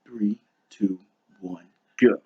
3, 2, 1, go.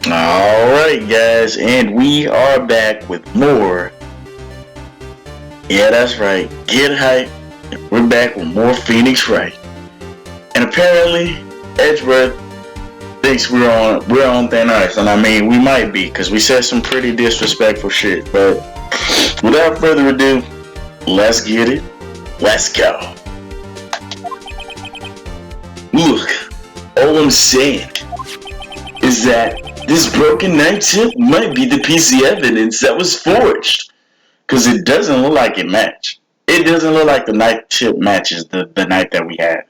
Alright guys, and we are back with more. Yeah, that's right, get hype. We're back with more Phoenix Wright. And apparently, Edgeworth thinks we're on thin ice. And I mean, we might be, because we said some pretty disrespectful shit. But without further ado, let's get it. Let's go. Look, all I'm saying is that this broken knife tip might be the piece of evidence that was forged. Because it doesn't look like it matched. It doesn't look like the knife tip matches the knife that we have.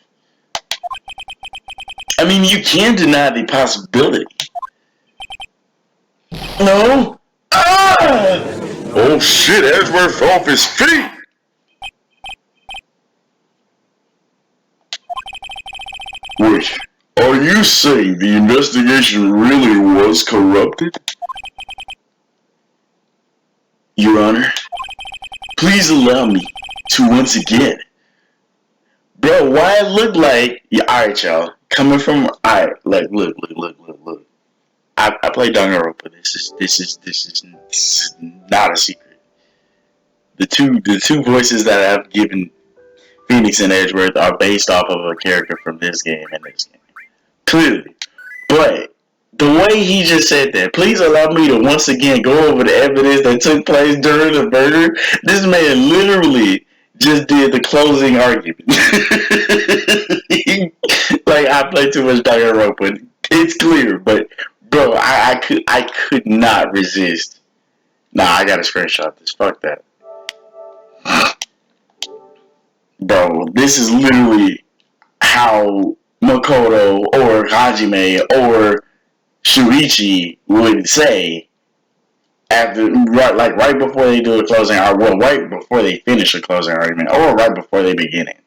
I mean, you can't deny the possibility. No? Ah! Oh shit, Edgeworth fell off his feet! Wait. Are you saying the investigation really was corrupted? Your Honor, please allow me to once again. Bro, why it look like... Yeah, alright, y'all. Coming from... Alright, like, look. I play DanganRonpa. This is not a secret. The two voices that I've given Phoenix and Edgeworth are based off of a character from this game and this game. Clearly. But the way he just said that, please allow me to once again go over the evidence that took place during the murder. This man literally just did the closing argument. Like, I play too much DanganRonpa. It's clear, but bro, I could not resist. Nah, I gotta screenshot this. Fuck that. Bro, this is literally how Makoto or Hajime or Shuichi would say after right before they do a closing argument, well, right before they finish a closing argument, or right before they begin it.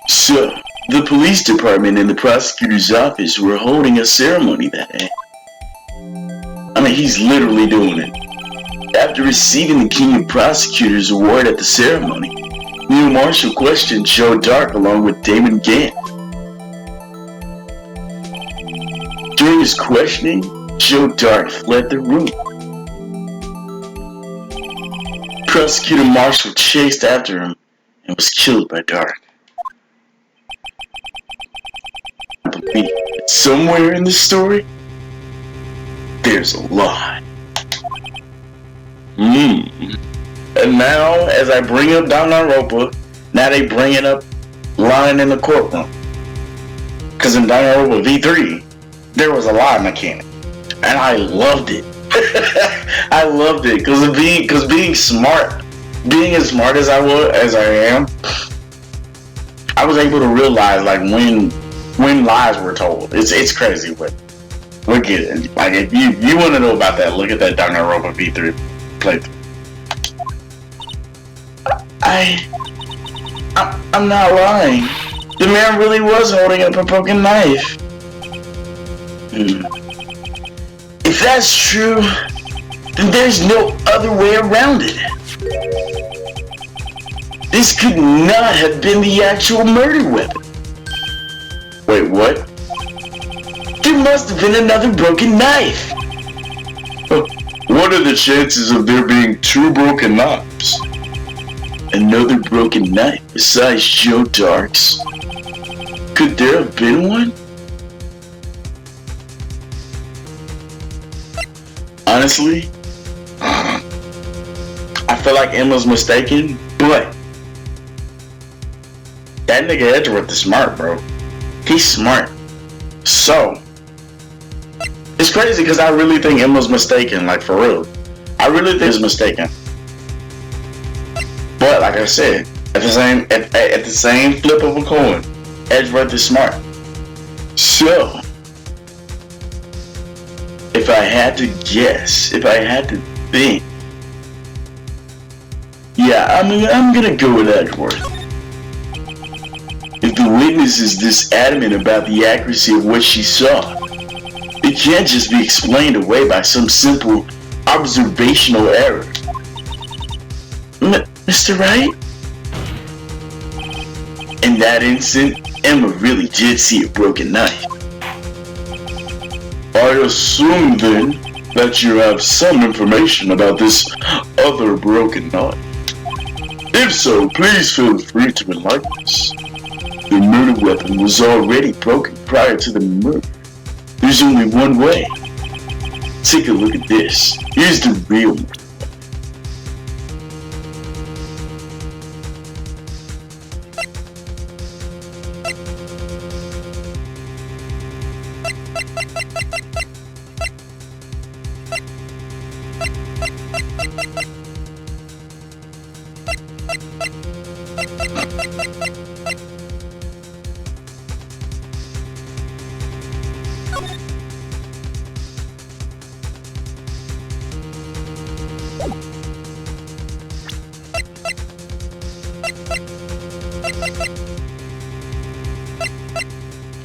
So, the police department and the prosecutor's office were holding a ceremony that day. I mean, he's literally doing it. After receiving the King of Prosecutors award at the ceremony, Neil Marshall questioned Joe Dark along with Damon Gant. During his questioning, Joe Dark fled the room. Prosecutor Marshall chased after him and was killed by Dark. I believe that somewhere in the story, there's a lie. And now, as I bring up DanganRonpa, now they bringing up lying in the courtroom. Because in DanganRonpa V3, there was a lie mechanic, and I loved it. I loved it because being smart, being as smart as I am, I was able to realize like when lies were told. It's crazy, but we'll get it. Like if you want to know about that, look at that DanganRonpa V3 playthrough. I'm not lying. The man really was holding up a broken knife. If that's true, then there's no other way around it. This could not have been the actual murder weapon. Wait, what? There must have been another broken knife. What are the chances of there being two broken knives? another broken knife besides Joe Dark's? Could there have been one? Honestly, I feel like Emma's mistaken, but that nigga Edgeworth is smart, bro. He's smart. So, it's crazy because I really think Emma's mistaken, like for real. I really think he's mistaken. But like I said, at the same flip of a coin, Edgeworth is smart. So, if I had to guess, if I had to think, yeah, I'm gonna go with Edgeworth. If the witness is this adamant about the accuracy of what she saw, it can't just be explained away by some simple observational error. Mr. Wright? In that instant, Emma really did see a broken knife. I assume then that you have some information about this other broken knife. If so, please feel free to enlighten us. The murder weapon was already broken prior to the murder. There's only one way. Take a look at this. Here's the real murder.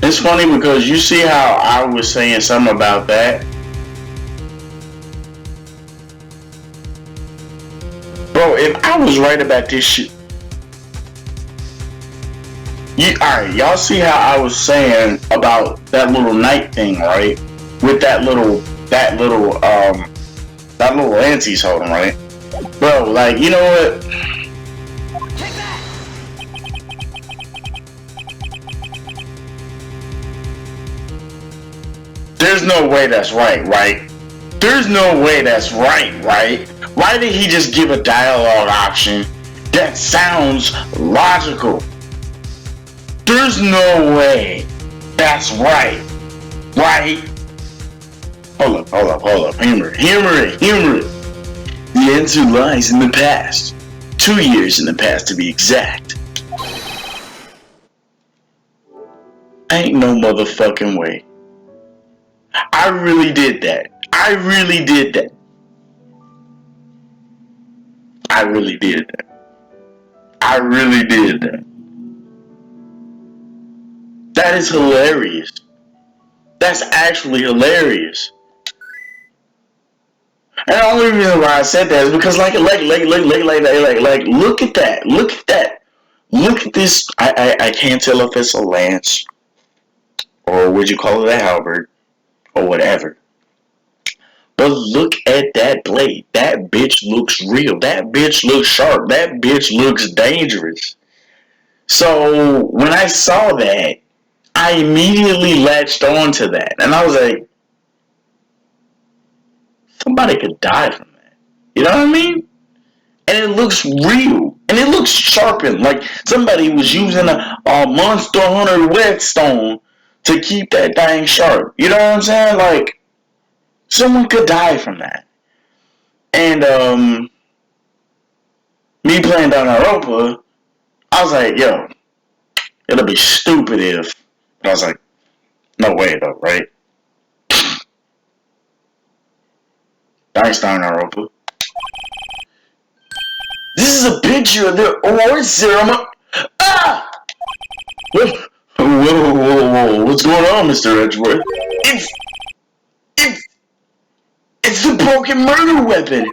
It's funny because you see how I was saying something about that. Bro, if I was right about this shit. Alright, y'all see how I was saying about that little night thing, right? With that little lance he's holding, right? Bro, like, you know what? There's no way that's right, right? There's no way that's right, right? Why did he just give a dialogue option that sounds logical? There's no way that's right, right? Hold up. Humor it. The answer lies in the past. 2 years in the past to be exact. Ain't no motherfucking way. I really did that. I really did that. That is hilarious. That's actually hilarious. And the only reason why I said that is because look at that. Look at this. I can't tell if it's a lance or would you call it a halberd or whatever. But look at that blade. That bitch looks real. That bitch looks sharp. That bitch looks dangerous. So when I saw that, I immediately latched on to that. And I was like, somebody could die from that. You know what I mean? And it looks real. And it looks sharpened. Like somebody was using a Monster Hunter whetstone to keep that thing sharp. You know what I'm saying? Like, someone could die from that. And, me playing DanganRonpa, I was like, yo, it'll be stupid if. And I was like, no way though, right? Thanks, DanganRonpa. This is a picture of the award ceremony. Ah! Whoa. What's going on, Mr. Edgeworth? It's the broken murder weapon.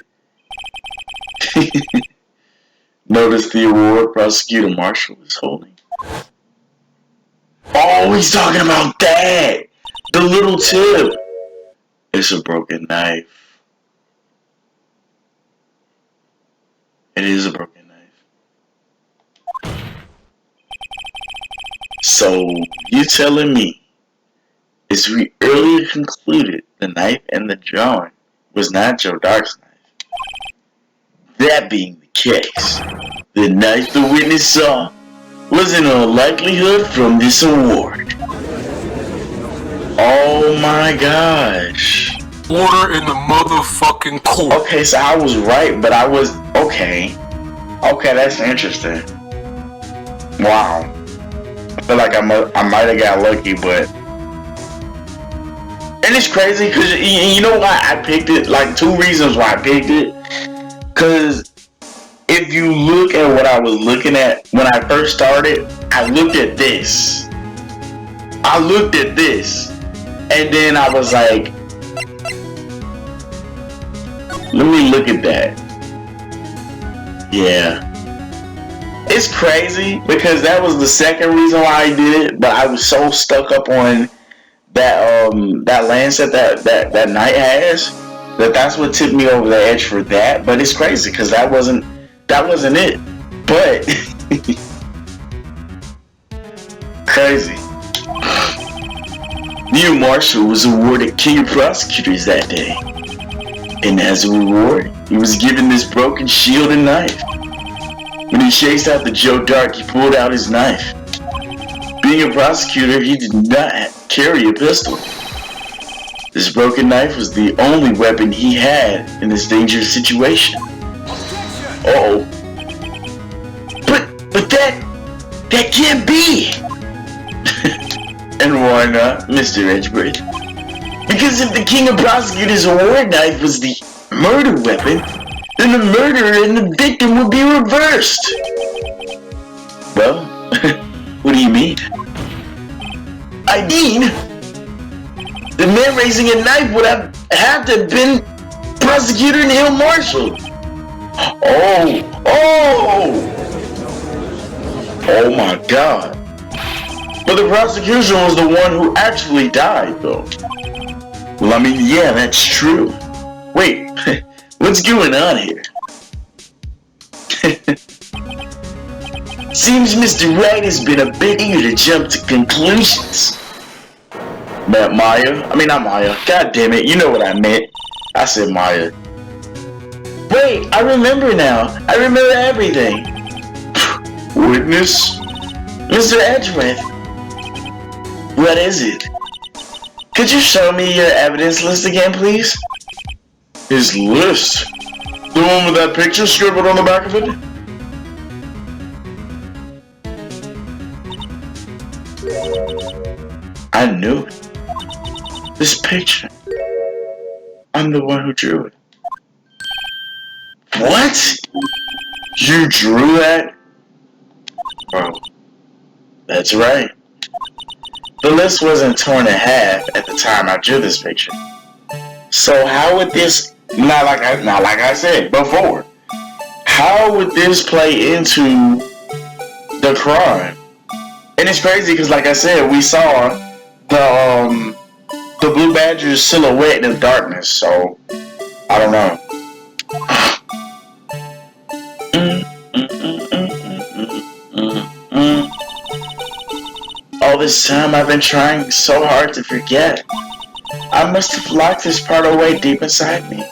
Notice the award Prosecutor Marshall is holding. Oh, he's talking about that. The little tip. It's a broken knife. It is a broken knife. So, you telling me, as we earlier concluded, the knife in the drawing was not Joe Dark's knife. That being the case, the knife the witness saw was in all likelihood from this award. Oh my gosh. Order in the motherfucking court. Okay, so I was right, but I was... Okay, that's interesting. Wow. I feel like I might have got lucky, but... And it's crazy, because you know why I picked it? Like, 2 reasons why I picked it. Because if you look at what I was looking at when I first started, I looked at this. And then I was like, let me look at that. Yeah. It's crazy because that was the second reason why I did it, but I was so stuck up on that Lancet that Knight has that's what tipped me over the edge for that. But it's crazy because that wasn't it. But crazy. Neil Marshall was awarded King of Prosecutors that day. And as a reward, he was given this broken shield and knife. When he chased after Joe Dark, he pulled out his knife. Being a prosecutor, he did not carry a pistol. This broken knife was the only weapon he had in this dangerous situation. Uh-oh. But that can't be! And why not, Mr. Edgeworth? Because if the King of Prosecutors' award knife was the murder weapon, then the murderer and the victim would be reversed. Well, what do you mean? I mean, the man raising a knife would have to have been Prosecutor Neil Marshall. Oh my God. But the prosecution was the one who actually died, though. Well, I mean, yeah, that's true. Wait, what's going on here? Seems Mr. Wright has been a bit eager to jump to conclusions. Not Maya. God damn it, you know what I meant. I said Maya. Wait, I remember now. I remember everything. Witness? Mr. Edgeworth. What is it? Could you show me your evidence list again, please? His list? The one with that picture scribbled on the back of it? I knew it. This picture. I'm the one who drew it. What? You drew that? Bro, that's right. The list wasn't torn in half at the time I drew this picture. So how would this, not like I said before, how would this play into the crime? And it's crazy because, like I said, we saw the Blue Badger's silhouette in the darkness, so I don't know. All this time I've been trying so hard to forget. I must have locked this part away deep inside me.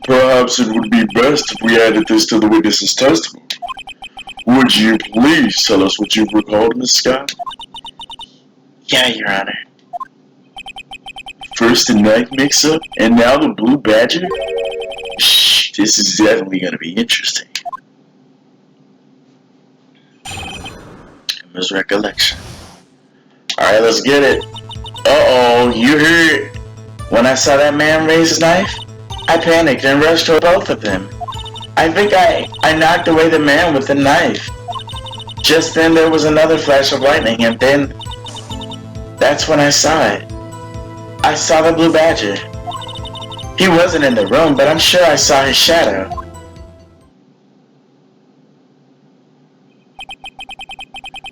Perhaps it would be best if we added this to the witness's testimony. Would you please tell us what you've recalled, Miss Scott? Yeah, Your Honor. First the knife mix-up, and now the Blue Badger? Shh, this is definitely gonna be interesting. His recollection. Alright, let's get it. Uh-oh, you heard? When I saw that man raise his knife, I panicked and rushed toward both of them. I think I knocked away the man with the knife. Just then there was another flash of lightning, and then that's when I saw it. I saw the Blue Badger. He wasn't in the room, but I'm sure I saw his shadow.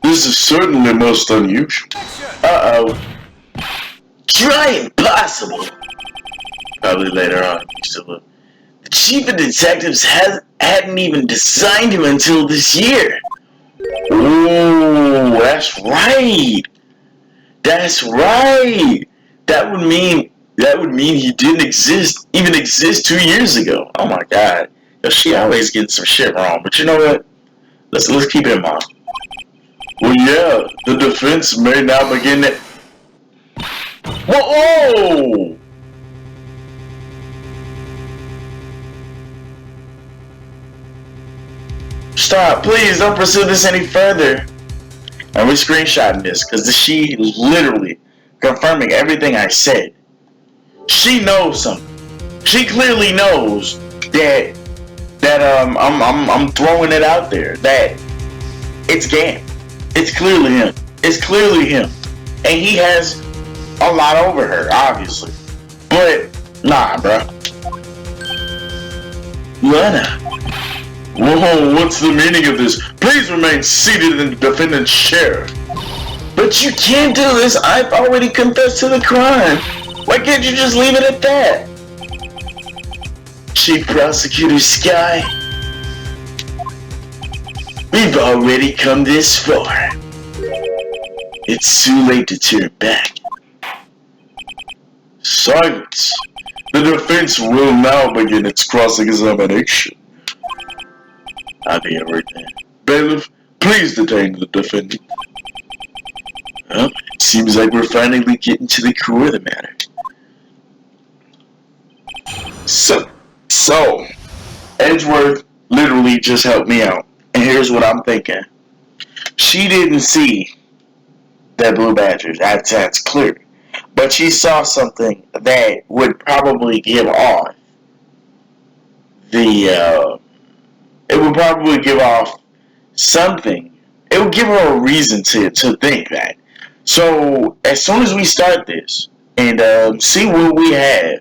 This is certainly most unusual. Uh-oh. Try impossible. Probably later on. The chief of detectives hadn't even designed him until this year. Oh, that's right. That's right. That would mean he didn't even exist 2 years ago. Oh my God. Yo, she always getting some shit wrong. But you know what? Let's keep it in mind. Well, yeah, the defense may now begin it. Whoa! Stop, please don't pursue this any further. And we're screenshotting this because she literally confirming everything I said. She knows something. She clearly knows that I'm throwing it out there that it's Gam. It's clearly him. It's clearly him, and he has a lot over her, obviously. But nah, bro. Lena. Whoa, what's the meaning of this? Please remain seated in the defendant's chair. But you can't do this. I've already confessed to the crime. Why can't you just leave it at that? Chief Prosecutor Sky, we've already come this far. It's too late to turn back. Silence. The defense will now begin its cross-examination. I'll be right there. Bailiff, please detain the defendant. Well, it seems like we're finally getting to the core of the matter. So, Edgeworth literally just helped me out. And here's what I'm thinking. She didn't see that Blue Badger. That's clear. But she saw something that would probably give off it would probably give off something. It would give her a reason to think that. So, as soon as we start this and see what we have,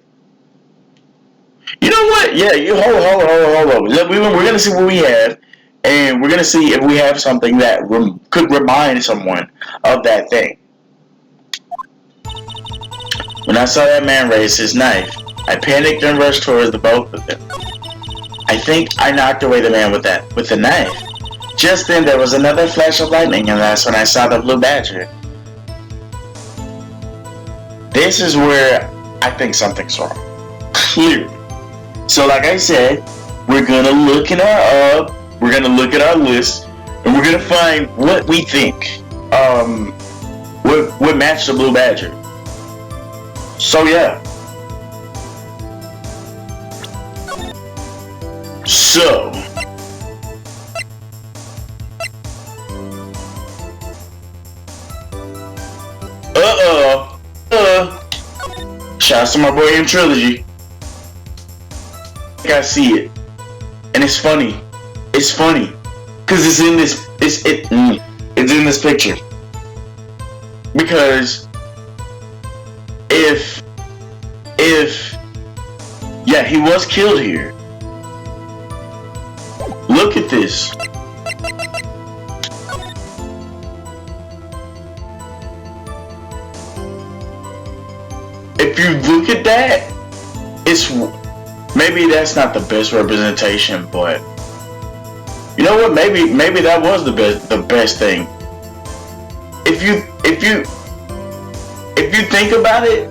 you know what? Yeah, you hold on. We're gonna see what we have, and we're gonna see if we have something that could remind someone of that thing. When I saw that man raise his knife, I panicked and rushed towards the both of them. I think I knocked away the man with the knife. Just then there was another flash of lightning, and that's when I saw the Blue Badger. This is where I think something's wrong. Clearly. So like I said, we're gonna look at our list, and we're gonna find what we think would match the Blue Badger. So yeah. So shouts to my boy in Trilogy. I see it, and it's funny. It's funny because it's in this. It's in this picture. Because if yeah, he was killed here. Look at this. If you look at that, it's maybe that's not the best representation, but you know what? Maybe that was the best thing. If you think about it,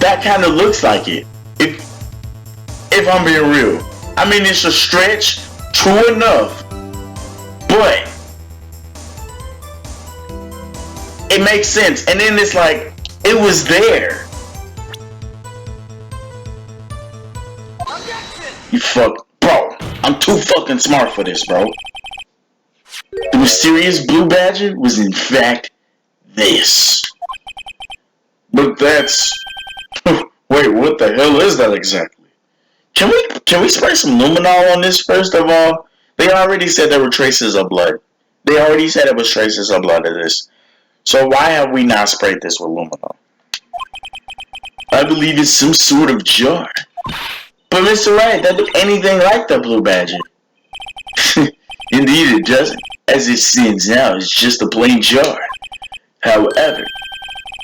that kind of looks like it. If I'm being real, I mean it's a stretch, true enough, but it makes sense. And then it's like it was there. You bro, I'm too fucking smart for this, bro. The mysterious Blue Badger was in fact this. But that's... Wait, what the hell is that exactly? Can we spray some luminol on this first of all? They already said there were traces of blood. They already said it was traces of blood in this. So why have we not sprayed this with luminol? I believe it's some sort of jar. But Mr. Wright, that look anything like the Blue Badger. Indeed it doesn't. As it stands now, it's just a plain jar. However,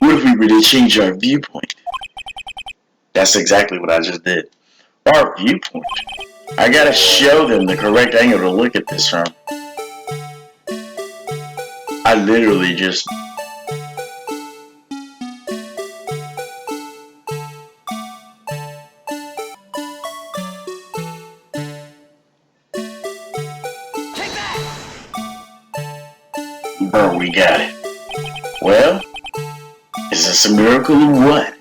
what if we were to change our viewpoint? That's exactly what I just did. Our viewpoint. I gotta show them the correct angle to look at this from. I literally just... Bro, we got it. Well, is this a miracle or what?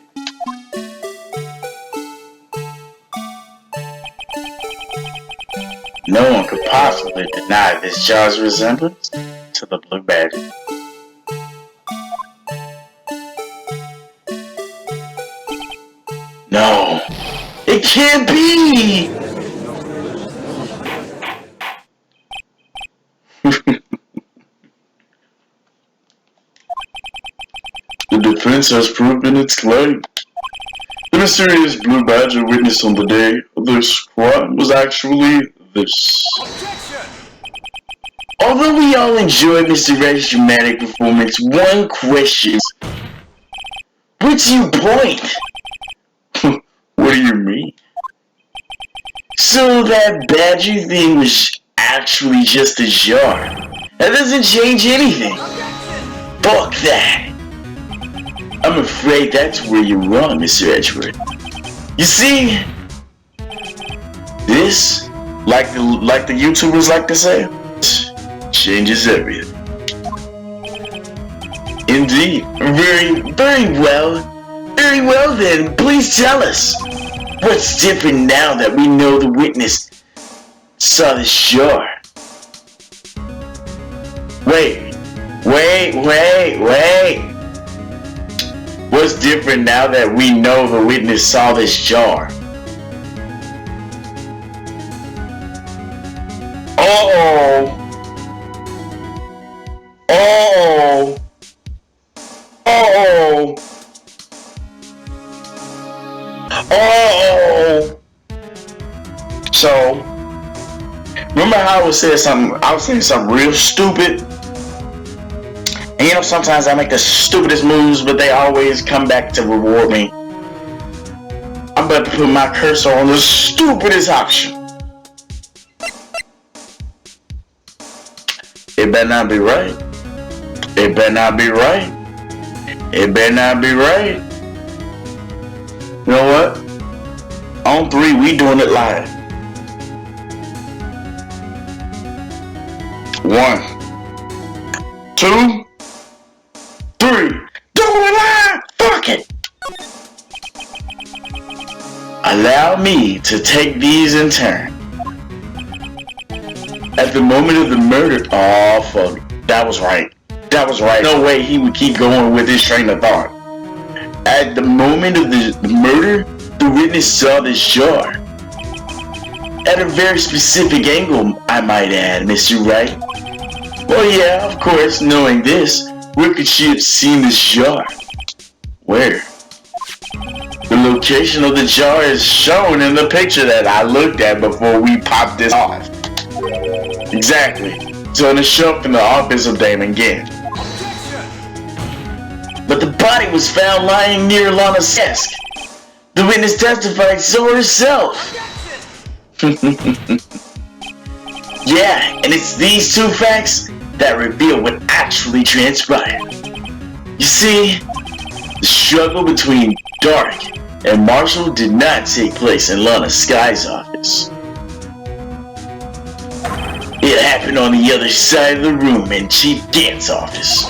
No one could possibly deny this jar's resemblance to the blue badger. No, it can't be! The defense has proven its claim. The mysterious blue badger witnessed on the day of this crime was actually this. Although we all enjoyed Mr. Wright's dramatic performance, one question is, where do you point? What do you mean? So that badger thing was actually just a jar. That doesn't change anything. Fuck that. I'm afraid that's where you're wrong, Mr. Edgeworth. You see, this, like the YouTubers like to say, changes everything. Indeed. Very well. Very well then, please tell us. What's different now that we know the witness saw the jar? Wait. What's different now that we know the witness saw this jar? Uh-oh. So, remember how I was saying something real stupid? And you know, sometimes I make the stupidest moves, but they always come back to reward me. I'm about to put my cursor on the stupidest option. It better not be right. It better not be right. It better not be right. You know what? On 3, we doing it live. 1, 2, 3. Do it live! Fuck it! Allow me to take these in turn. At the moment of the murder... Oh, fuck. That was right. That was right. No way he would keep going with his train of thought. At the moment of the murder, the witness saw this jar. At a very specific angle, I might add, Mr. Wright. Well, yeah, of course, knowing this, where could she have seen this jar? Where? The location of the jar is shown in the picture that I looked at before we popped this off. Exactly. It's on the shelf in the office of Damon Gant. But the body was found lying near Lana's desk. The witness testified so herself. Yeah, and it's these two facts that reveal what actually transpired. You see, the struggle between Dark and Marshall did not take place in Lana Sky's office. It happened on the other side of the room in Chief Gant's office.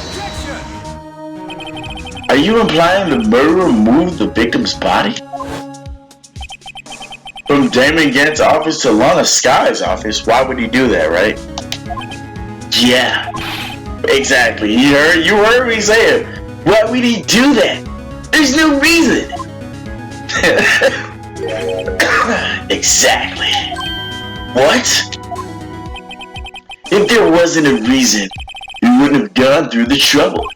Are you implying the murderer moved the victim's body? From Damon Gant's office to Lana Sky's office? Why would he do that, right? Yeah, exactly. You heard me say it. Why would he do that? There's no reason. Exactly. What? If there wasn't a reason, we wouldn't have gone through the trouble.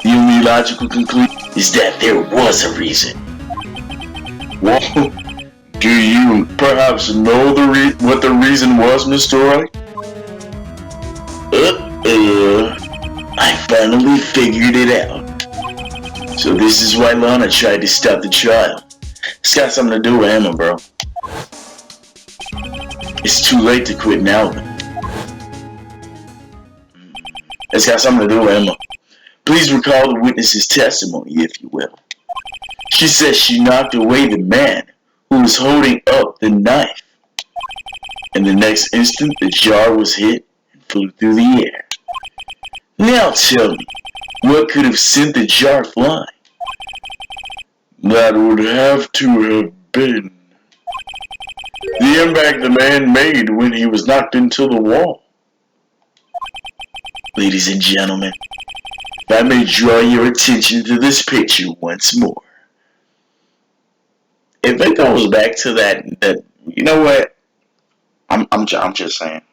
The only logical conclusion is that there was a reason. Well, do you perhaps know what the reason was, Mr. Wright? I finally figured it out. So this is why Lana tried to stop the trial. It's got something to do with Emma, bro. It's too late to quit now. It's got something to do with Emma. Please recall the witness's testimony, if you will. She says she knocked away the man who was holding up the knife. In the next instant, the jar was hit and flew through the air. Now tell me, what could have sent the jar flying? That would have to have been the impact the man made when he was knocked into the wall. Ladies and gentlemen, if I may draw your attention to this picture once more. If it goes back to that you know what? I'm just saying.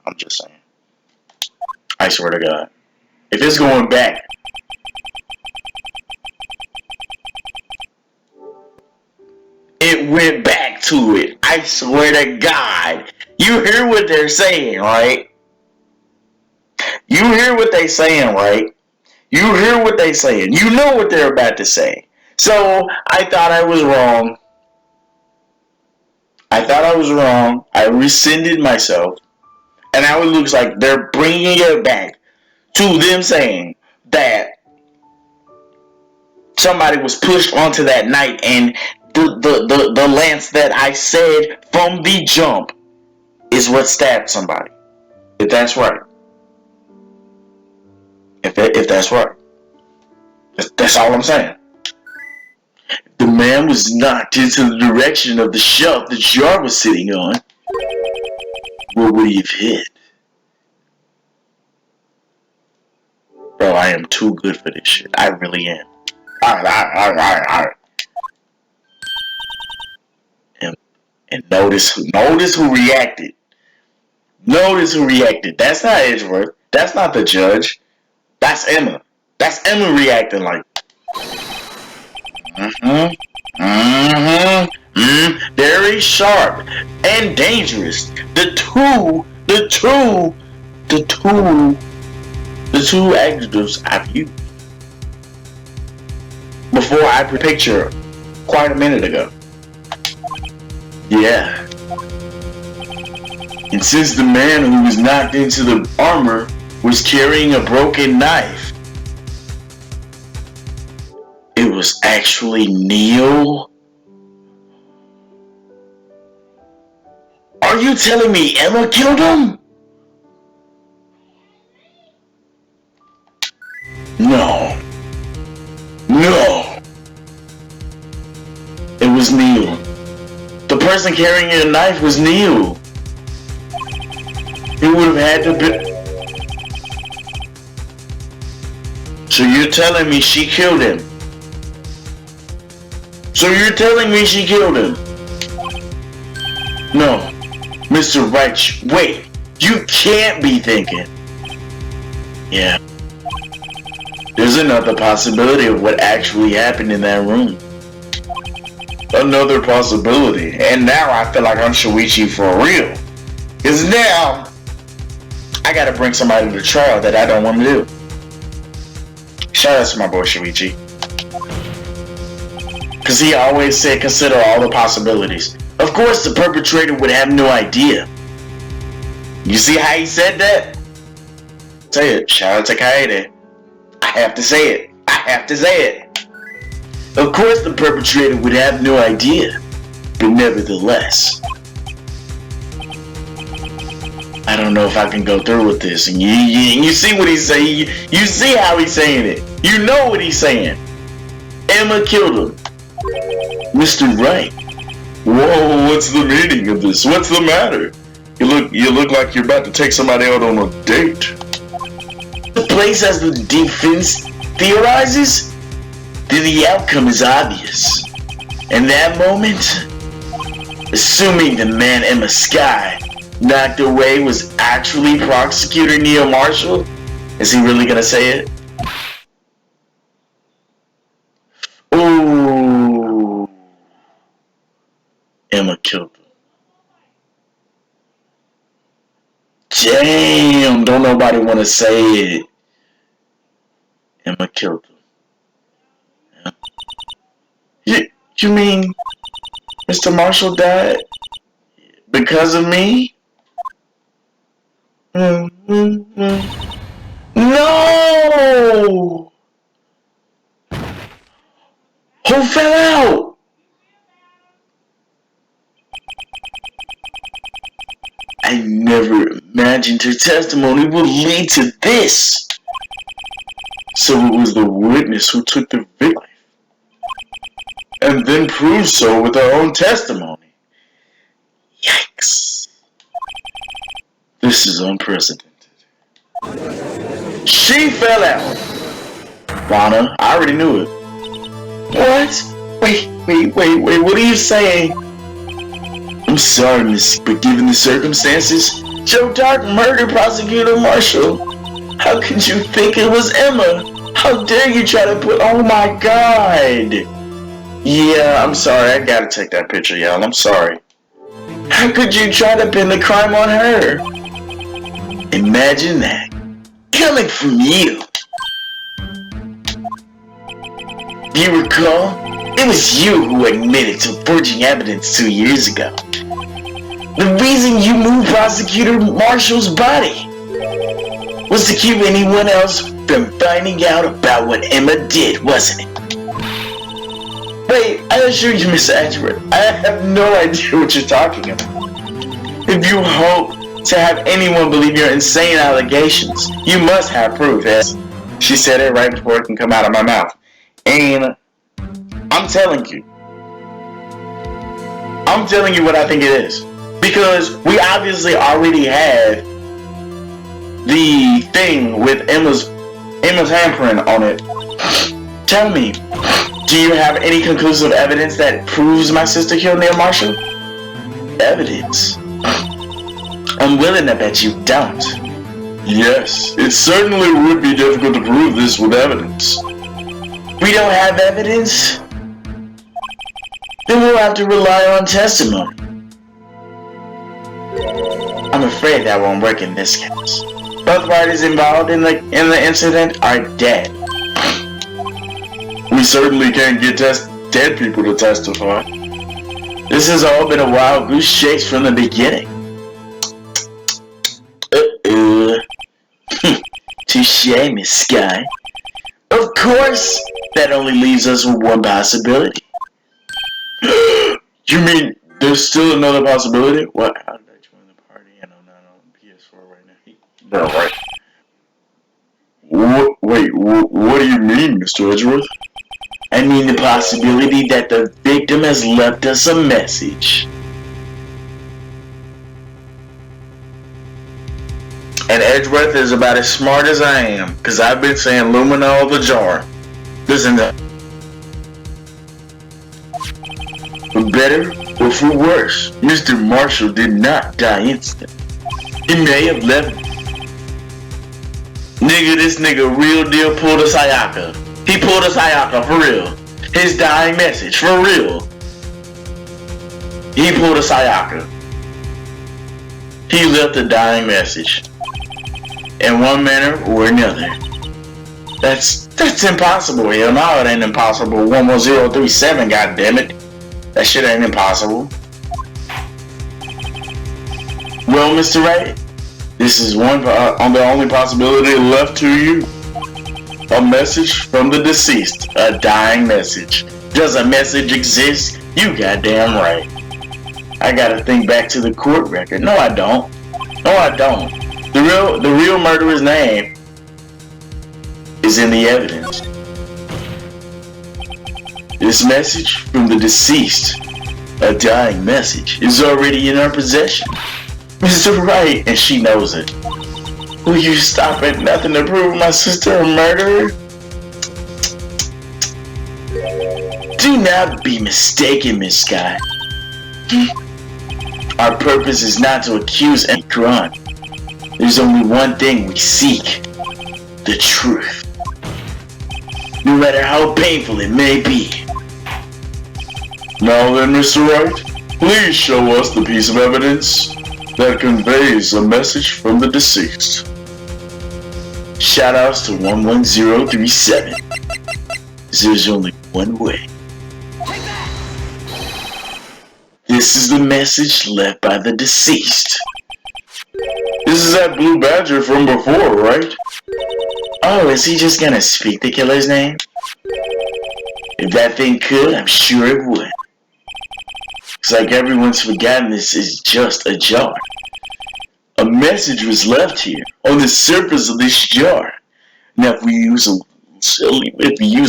I swear to God. If it's going back, it went back to it. I swear to God. You hear what they're saying, right? You hear what they're saying, right? You hear what they're saying. You know what they're about to say. So, I thought I was wrong. I rescinded myself. And now it looks like they're bringing it back to them saying that somebody was pushed onto that knife and the lance that I said from the jump is what stabbed somebody. If that's right. If that's right. That's all I'm saying. The man was knocked into the direction of the shelf the jar was sitting on. What would he have hit? Bro, I am too good for this shit. I really am. Alright. And notice who reacted. Notice who reacted. That's not Edgeworth. That's not the judge. That's Emma. That's Emma reacting like. Very sharp and dangerous. The two adjectives I've used before I picture quite a minute ago. Yeah. And since the man who was knocked into the armor was carrying a broken knife, it was actually Neil. Are you telling me Emma killed him? No. It was Neil. The person carrying a knife was Neil. He would have had to be. So you're telling me she killed him? No. Mr. Wright, wait. You can't be thinking. Yeah. There's another possibility of what actually happened in that room. Another possibility. And now I feel like I'm Shuichi for real. Because now, I gotta bring somebody to trial that I don't want to do. Shout out to my boy Shuichi. Because he always said consider all the possibilities. Of course the perpetrator would have no idea. You see how he said that? Say it. Shout out to Kaede. I have to say it. Of course the perpetrator would have no idea. But nevertheless, I don't know if I can go through with this. And you see what he's saying. You see how he's saying it. You know what he's saying. Emma killed him. Mr. Wright. Whoa, what's the meaning of this? What's the matter? You look like you're about to take somebody out on a date. The place as the defense theorizes, then the outcome is obvious. In that moment, assuming the man Emma Sky knocked away was actually prosecutor Neil Marshall, is he really gonna say it? Ooh. Emma killed him. Damn, don't nobody want to say it. Emma killed him. Yeah. You mean Mr. Marshall died because of me? No! No! Who fell out? I never imagined her testimony would lead to this. So it was the witness who took the victim and then proved so with her own testimony. Yikes. This is unprecedented. She fell out. Lana, I already knew it. What? Wait, what are you saying? I'm sorry, Miss, but given the circumstances, Joe Dark murdered Prosecutor Marshall. How could you think it was Emma? How dare you try to put... Oh my God. Yeah, I'm sorry. I gotta take that picture, y'all. I'm sorry. How could you try to pin the crime on her? Imagine that. Coming from you. Do you recall? It was you who admitted to forging evidence 2 years ago. The reason you moved Prosecutor Marshall's body was to keep anyone else from finding out about what Emma did, wasn't it? Wait, I assure you, Mr. Edgeworth, I have no idea what you're talking about. If you hope to have anyone believe your insane allegations, you must have proof, yes. She said it right before it can come out of my mouth. And I'm telling you what I think it is. Because we obviously already had the thing with Emma's handprint on it. Tell me, do you have any conclusive evidence that proves my sister killed Neil Marshall? Evidence? I'm willing to bet you don't. Yes, it certainly would be difficult to prove this with evidence. We don't have evidence? Then we'll have to rely on testimony. I'm afraid that won't work in this case. Both parties involved in the incident are dead. We certainly can't get dead people to testify. This has all been a wild goose chase from the beginning. Touché, Miss Sky. Of course, that only leaves us with one possibility. You mean there's still another possibility? What? How did I join the party? And I'm not on PS4 right now. No, right. What do you mean, Mr. Edgeworth? I mean the possibility that the victim has left us a message. And Edgeworth is about as smart as I am, because I've been saying Lumina all the jar. Listen to... For better or for worse, Mr. Marshall did not die instantly. He may have left... This nigga real deal pulled a Sayaka. He pulled a Sayaka, for real. His dying message, for real. He pulled a Sayaka. He left a dying message. In one manner or another. That's impossible. Hell no, it ain't impossible. 11037, goddammit. That shit ain't impossible. Well, Mr. Wright, this is on the only possibility left to you. A message from the deceased. A dying message. Does a message exist? You goddamn right. I gotta think back to the court record. No, I don't. The real murderer's name is in the evidence. This message from the deceased, a dying message, is already in our possession. Mr. Wright, and she knows it. Will you stop at nothing to prove my sister a murderer? Do not be mistaken, Miss Sky. Our purpose is not to accuse any crime. There's only one thing we seek. The truth. No matter how painful it may be. Now then, Mr. Wright, please show us the piece of evidence that conveys a message from the deceased. Shoutouts to 11037. There's only one way. This is the message left by the deceased. This is that blue badger from before, right? Oh, is he just gonna speak the killer's name? If that thing could, I'm sure it would. It's like everyone's forgotten this is just a jar. A message was left here on the surface of this jar. Now, if we use a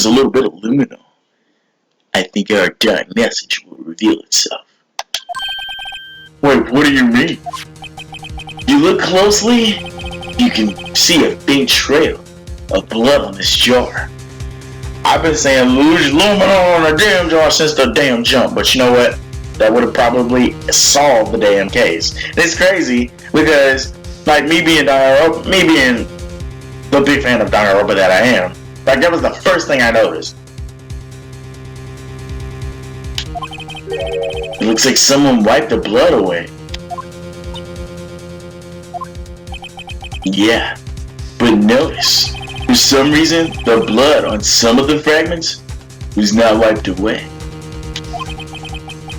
little bit of luminol, I think our dark message will reveal itself. Wait, what do you mean? You look closely, you can see a faint trail of blood on this jar. I've been saying lose luminol on a damn jar since the damn jump, but you know what? That would have probably solved the damn case. And it's crazy because, like, me being the big fan of DanganRonpa that I am, like, that was the first thing I noticed. It looks like someone wiped the blood away. Yeah, but notice, for some reason, the blood on some of the fragments was not wiped away.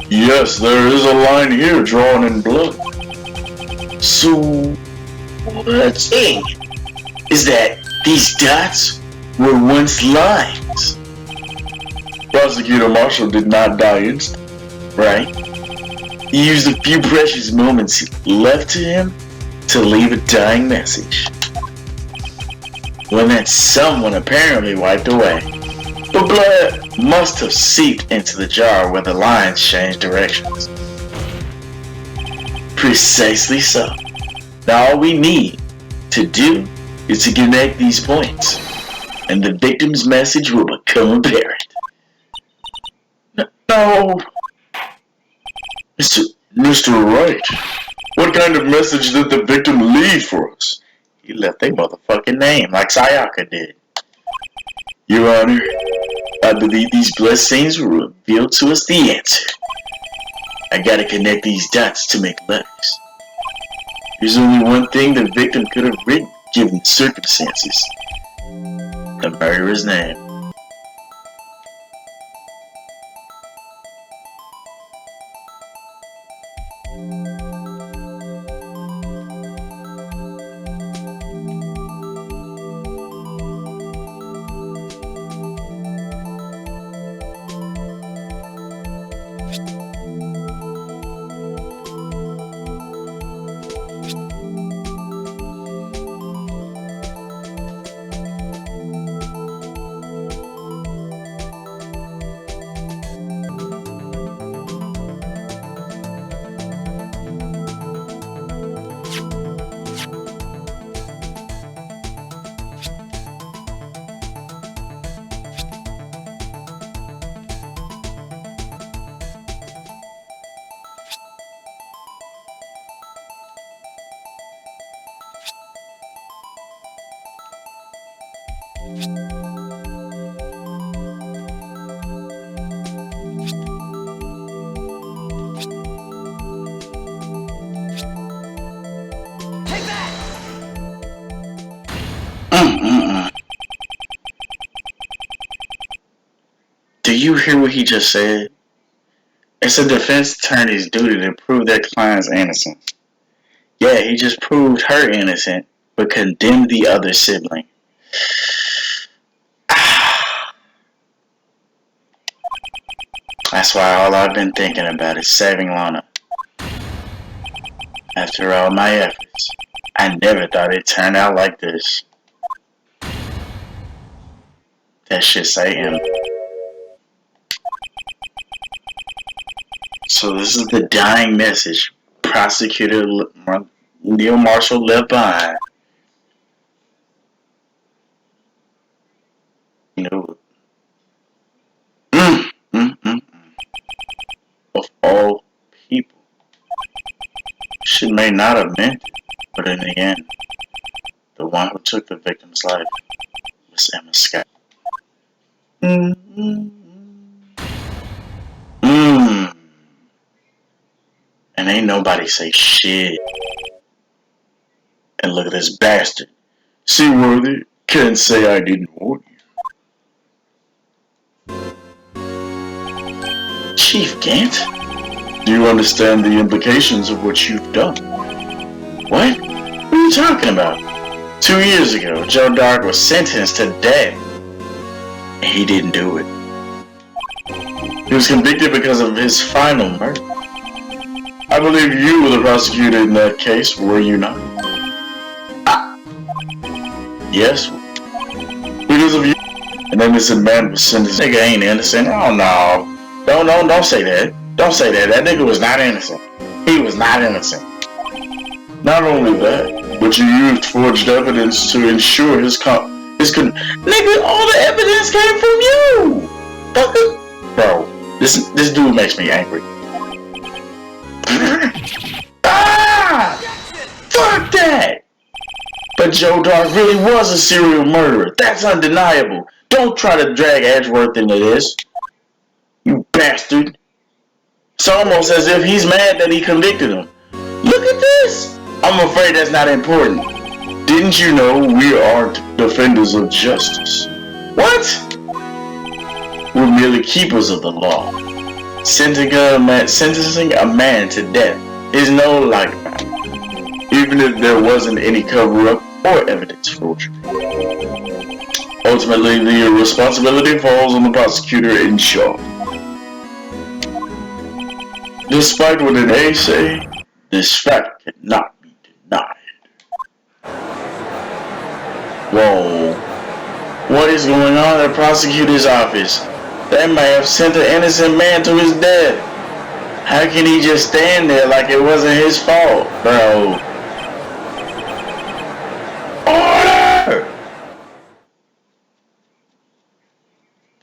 Yes, there is a line here drawn in blood. So, what's it? Is that these dots were once lines? Prosecutor Marshall did not die instantly. Right? He used a few precious moments left to him to leave a dying message. One that someone apparently wiped away. The blood must have seeped into the jar where the lines changed directions. Precisely so. Now all we need to do is to connect these points, and the victim's message will become apparent. No! Mr. Wright, what kind of message did the victim leave for us? He left their motherfucking name like Sayaka did. Your Honor, I believe these blood stains will reveal to us the answer. I gotta connect these dots to make letters. There's only one thing the victim could have written given the circumstances. The murderer's name. Do you hear what he just said? It's a defense attorney's duty to prove their client's innocence. Yeah, he just proved her innocent, but condemned the other sibling. That's why all I've been thinking about is saving Lana. After all my efforts, I never thought it'd turn out like this. That shit say him. So this is the dying message Prosecutor Neil Marshall left behind. You know, of all people, she may not have meant it, but in the end, the one who took the victim's life was Emma Scott. And ain't nobody say shit. And look at this bastard. Seaworthy can't say I didn't warn you. Chief Gant? Do you understand the implications of what you've done? What? What are you talking about? 2 years ago, Joe Dark was sentenced to death, and he didn't do it. He was convicted because of his final murder. I believe you were the prosecutor in that case, were you not? Yes, because of you. An innocent man was sentenced. Nigga ain't innocent. Oh no. Don't say that. Don't say that. That nigga was not innocent. He was not innocent. Not only that, but you used forged evidence to ensure Nigga, all the evidence came from you! Bro, this dude makes me angry. Ah! Fuck that! But Joe Dark really was a serial murderer. That's undeniable. Don't try to drag Edgeworth into this. You bastard. It's almost as if he's mad that he convicted him. Look at this! I'm afraid that's not important. Didn't you know we aren't defenders of justice? What? We're merely keepers of the law. Sentencing a man to death is no light matter, Even if there wasn't any cover-up or evidence forgery. Ultimately, the responsibility falls on the prosecutor in charge. Despite what it may say, this fact cannot be denied. Whoa. What is going on at the prosecutor's office? They may have sent an innocent man to his death. How can he just stand there like it wasn't his fault, bro? Order!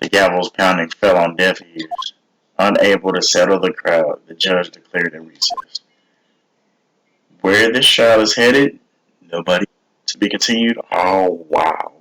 The gavel's pounding fell on deaf ears. Unable to settle the crowd, the judge declared a recess. Where this trial is headed, nobody to be continued. Oh, wow.